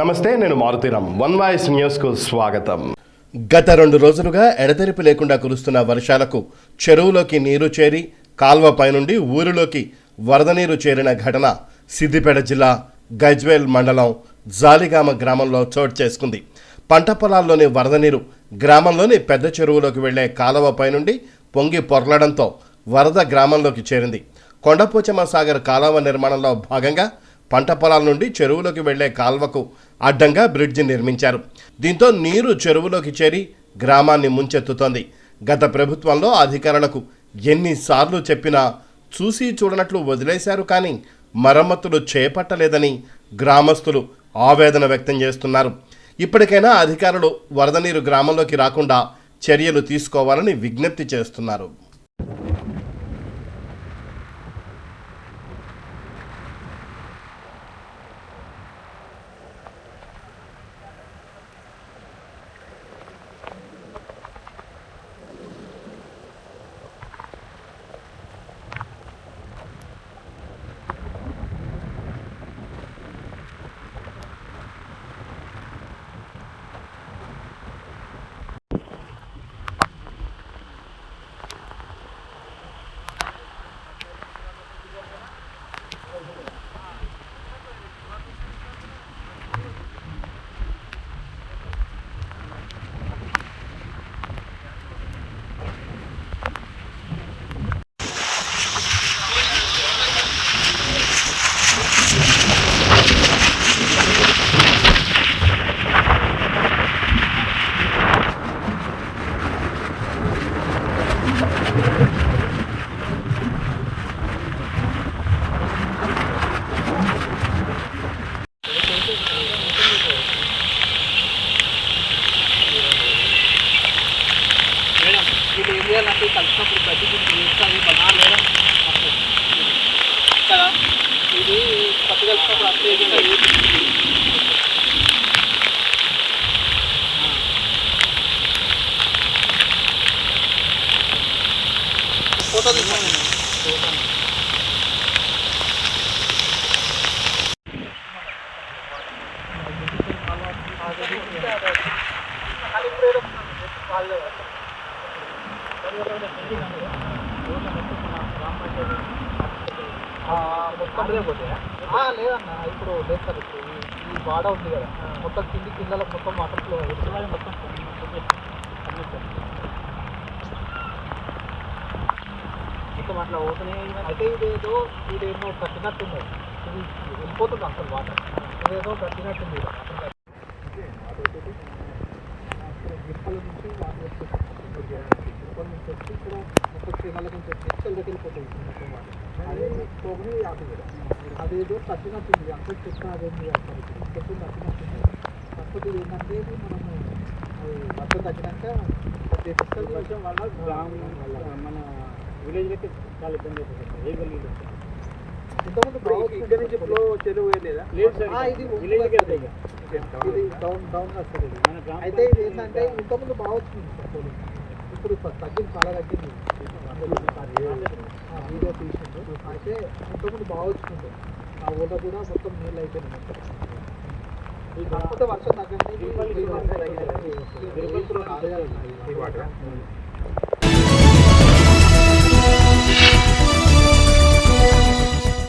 నమస్తే, నేను Maruthi Ram. One voice న్యూస్కు స్వాగతం. గత 2 రోజులుగా ఎడతెరిపి లేకుండా కురుస్తున్న వర్షాలకు చెరువులోకి నీరు చేరి కాల్వపై నుండి ఊరిలోకి వరద నీరు చేరిన ఘటన సిద్దిపేట జిల్లా గజ్వేల్ మండలం జాలిగామ గ్రామంలో చోటు చేసుకుంది. పంట పొలాల్లోని వరద నీరు గ్రామంలోని పెద్ద చెరువులోకి వెళ్లే కాలువపై నుండి పొంగి పొర్లడంతో వరద గ్రామంలోకి చేరింది. కొండపోచమ్మ సాగర్ కాలువ నిర్మాణంలో భాగంగా పంట పొలాల నుండి చెరువులోకి వెళ్లే కాల్వకు అడ్డంగా బ్రిడ్జి నిర్మించారు. దీంతో నీరు చెరువులోకి చేరి గ్రామాన్ని ముంచెత్తుతోంది. గత ప్రభుత్వంలో అధికారులకు ఎన్నిసార్లు చెప్పినా చూసి చూడనట్లు వదిలేశారు, కానీ మరమ్మతులు చేపట్టలేదని గ్రామస్తులు ఆవేదన వ్యక్తం చేస్తున్నారు. ఇప్పటికైనా అధికారులు వరద నీరు గ్రామంలోకి రాకుండా చర్యలు తీసుకోవాలని విజ్ఞప్తి చేస్తున్నారు. నాకు కలిసినప్పుడు గడ్డి చేస్తుంది బనాలేదా కదా, ఇది పత్తి కలిసినప్పుడు అట్లే ఫోటో తీసుకోండి. మొత్తం లేదన్న, ఇప్పుడు లేదు సార్. ఈ వాడ ఉంది కదా, మొత్తం కిందలకు మొత్తం వాటర్ ఫ్లో మొత్తం అట్లా అవుతున్నాయి. అయితే ఇదేదో కట్టినట్టుంది, ఇది వెళ్ళిపోతుంది అసలు వాటర్. ఇదేదో కట్టినట్టుంది గిప్పల నుంచి వాటర్ గిప్పల నుంచి వచ్చి ఇక్కడ మొత్తం చీనాల నుంచి వచ్చి చెల్లకి వెళ్ళిపోతుంది మొత్తం వాటర్. అదే పోగుని అదేదో కట్టినట్టుంది, అక్కడ చెత్త అదేంది చెట్టు కట్టినట్టుంది. కాకపోతే ఏంటంటే మనము వర్షం తగ్గినాక వర్షం వల్ల మన విలేజ్లకి చాలా ఇబ్బంది అవుతుంది. ఏ గల్లీలు ఇంతకుముందు ఇక్కడ నుంచి ఫ్లో చెరువు లేదా? ఇది విలేజ్కి వెళ్తాయి, ఇది డౌన్ వస్తుంది. అయితే ఇది ఏంటంటే ఇంతకుముందు బాగా వచ్చింది సార్, ఇప్పుడు తగ్గింది, చాలా తగ్గింది. వీడియో తీసింది. అయితే ఇంతకుముందు బాగా వచ్చింది, ఆ ఊళ్ళో కూడా మొత్తం నీళ్ళు అయిపోయినాయి. కాకపోతే వర్షం తగ్గండి.